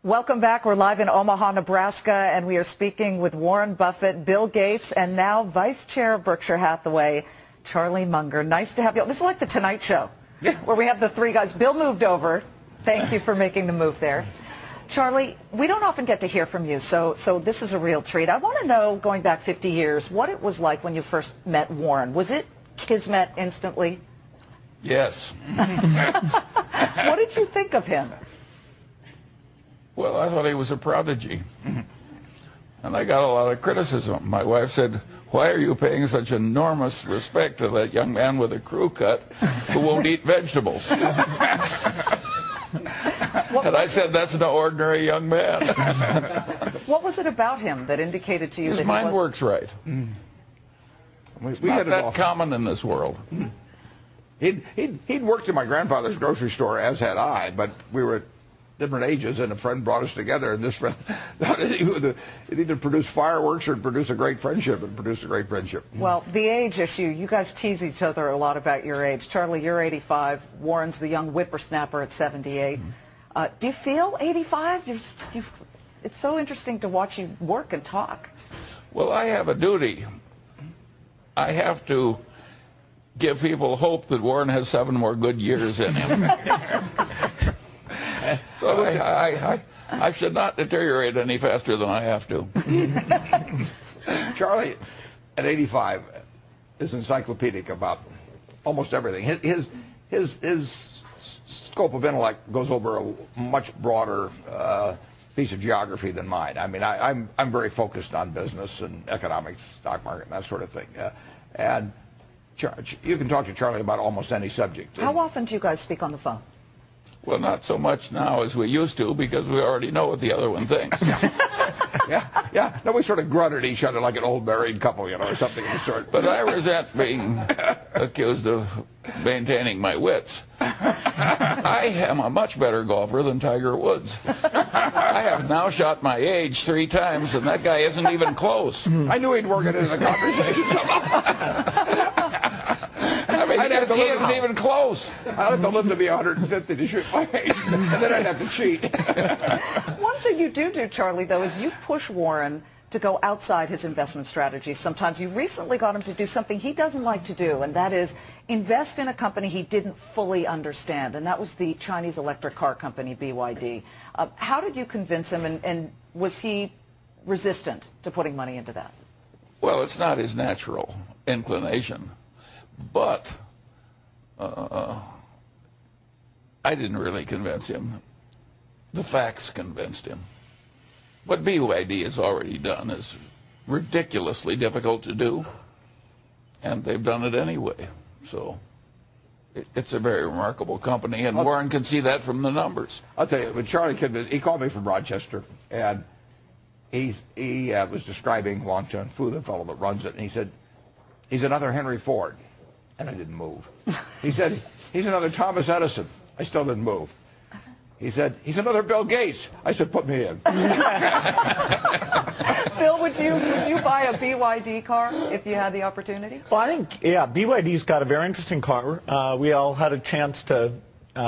Welcome back. We're live in Omaha, Nebraska, and we are speaking with Warren Buffett, Bill Gates, and now Vice Chair of Berkshire Hathaway, Charlie Munger. Nice to have you. This is like the Tonight Show, where we have the three guys. Bill moved over. Thank you for making the move there. Charlie, we don't often get to hear from you, so this is a real treat. I want to know, going back 50 years, what it was like when you first met Warren. Was it kismet instantly? Yes. What did you think of him? Well, I thought he was a prodigy. And I got a lot of criticism. My wife said, "Why are you paying such enormous respect to that young man with a crew cut who won't eat vegetables?" And I said, "That's no ordinary young man." What was it about him that indicated to you His that mind works right. It's not that common in this world. He'd worked in my grandfather's grocery store, as had I, but we were at different ages, and a friend brought us together, and this friend thought it either produced fireworks or produce a great friendship, and produced a great friendship. Well, the age issue, you guys tease each other a lot about your age. Charlie, you're 85. Warren's the young whippersnapper at 78. Do you feel 85? It's so interesting to watch you work and talk. Well, I have a duty. I have to give people hope that Warren has 7 more good years in him. So I should not deteriorate any faster than I have to. Charlie, at 85, is encyclopedic about almost everything. His scope of intellect goes over a much broader piece of geography than mine. I mean, I'm very focused on business and economics, stock market, and that sort of thing. And you can talk to Charlie about almost any subject. How often do you guys speak on the phone? Well, not so much now as we used to, because we already know what the other one thinks. Yeah. No, we sort of grunt at each other like an old married couple, or something of the sort. But I resent being accused of maintaining my wits. I am a much better golfer than Tiger Woods. I have now shot my age 3 times, and that guy isn't even close. I knew he'd work it into the conversation somehow. He isn't even close. I'd have to live to be 150 to shoot my age, and then I'd have to cheat. One thing you do, Charlie, though, is you push Warren to go outside his investment strategies. Sometimes you recently got him to do something he doesn't like to do, and that is invest in a company he didn't fully understand, and that was the Chinese electric car company, BYD. How did you convince him, and was he resistant to putting money into that? Well, it's not his natural inclination, but I didn't really convince him. The facts convinced him. What BYD has already done is ridiculously difficult to do, and they've done it anyway. So it's a very remarkable company, and Warren can see that from the numbers. I'll tell you, when Charlie he called me from Rochester, and he was describing Wang Chunfu, the fellow that runs it, and he said, "He's another Henry Ford." And I didn't move. He said, "He's another Thomas Edison." I still didn't move. He said, "He's another Bill Gates." I said, "Put me in." Bill, would you buy a BYD car if you had the opportunity? Well, I think, BYD's got a very interesting car. We all had a chance to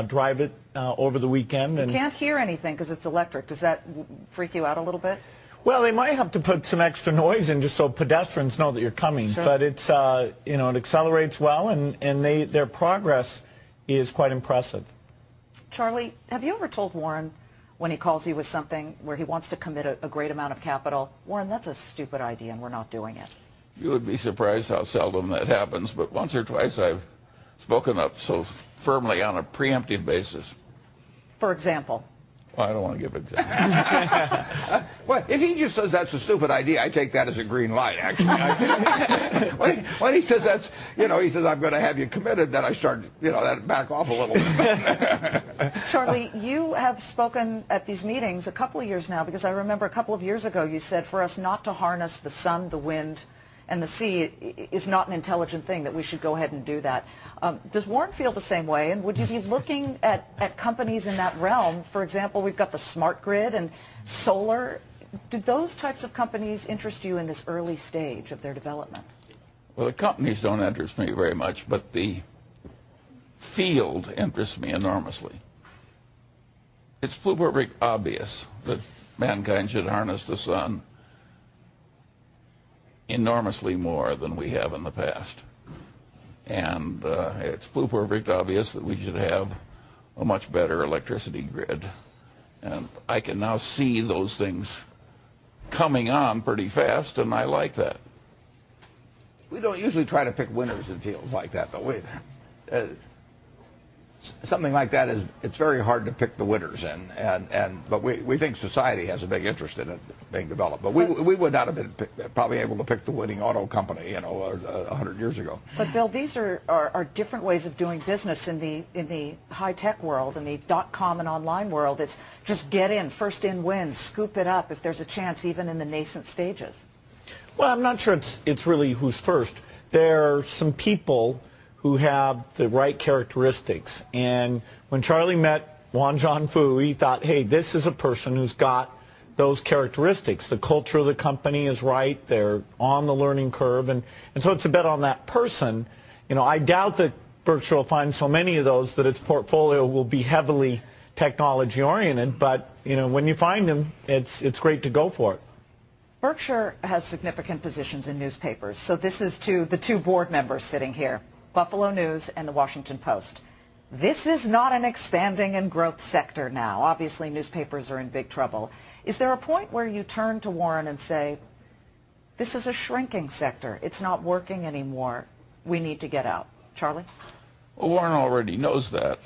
drive it over the weekend. You can't hear anything because it's electric. Does that freak you out a little bit? Well, they might have to put some extra noise in just so pedestrians know that you're coming. Sure. But it's, it accelerates well, and their progress is quite impressive. Charlie, have you ever told Warren when he calls you with something where he wants to commit a great amount of capital, "Warren, that's a stupid idea and we're not doing it"? You would be surprised how seldom that happens, but once or twice I've spoken up so firmly on a preemptive basis. For example? Well, I don't want to give examples. Well, if he just says that's a stupid idea, I take that as a green light, actually. when he says that's, he says, "I'm going to have you committed," then I start, that back off a little bit. Charlie, you have spoken at these meetings a couple of years now, because I remember a couple of years ago you said for us not to harness the sun, the wind, and the sea is not an intelligent thing, that we should go ahead and do that. Does Warren feel the same way? And would you be looking at companies in that realm? For example, we've got the smart grid and solar. Do those types of companies interest you in this early stage of their development? Well, the companies don't interest me very much, but the field interests me enormously. it's perfect obvious that mankind should harness the sun enormously more than we have in the past. And it's perfect obvious that we should have a much better electricity grid. And I can now see those things coming on pretty fast, and I like that. We don't usually try to pick winners in fields like that, though. Something like that it's very hard to pick the winners in, but we think society has a big interest in it being developed. But we would not have been probably able to pick the winning auto company, 100 years ago. But Bill, these are different ways of doing business in the high tech world, in the .com and online world. It's just get in, first in wins, scoop it up if there's a chance, even in the nascent stages. Well, I'm not sure it's really who's first. There are some people who have the right characteristics. And when Charlie met Wan Zhanfu, he thought, hey, this is a person who's got those characteristics. The culture of the company is right. They're on the learning curve. And so it's a bet on that person. I doubt that Berkshire will find so many of those that its portfolio will be heavily technology oriented. But, when you find them, it's great to go for it. Berkshire has significant positions in newspapers. So this is to the two board members sitting here. Buffalo News and the Washington Post. This is not an expanding and growth sector now. Obviously, newspapers are in big trouble. Is there a point where you turn to Warren and say, this is a shrinking sector. It's not working anymore. We need to get out. Charlie? Well, Warren already knows that.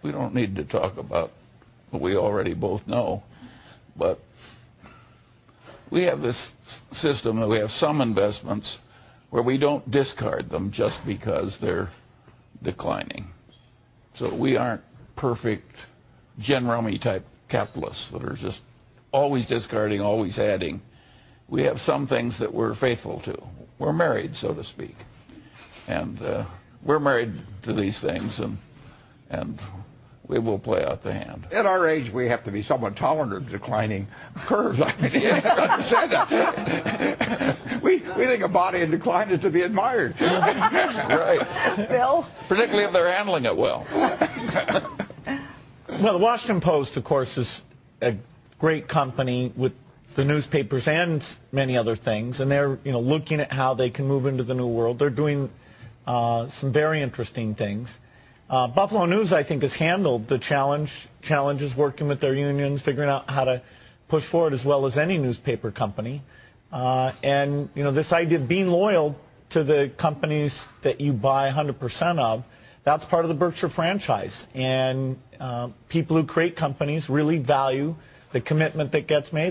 We don't need to talk about what we already both know. But we have this system that we have some investments where we don't discard them just because they're declining. So we aren't perfect Jen Rummy type capitalists that are just always discarding, always adding. We have some things that we're faithful to. We're married, so to speak. And we're married to these things, and we will play out the hand. At our age, we have to be somewhat tolerant of declining curves. I mean, you have to understand that. We think a body in decline is to be admired. Right. Bill? Particularly if they're handling it well. Well, the Washington Post, of course, is a great company with the newspapers and many other things, and they're looking at how they can move into the new world. They're doing some very interesting things. Buffalo News, I think, has handled the challenges working with their unions, figuring out how to push forward as well as any newspaper company. And this idea of being loyal to the companies that you buy 100% of, that's part of the Berkshire franchise. And people who create companies really value the commitment that gets made.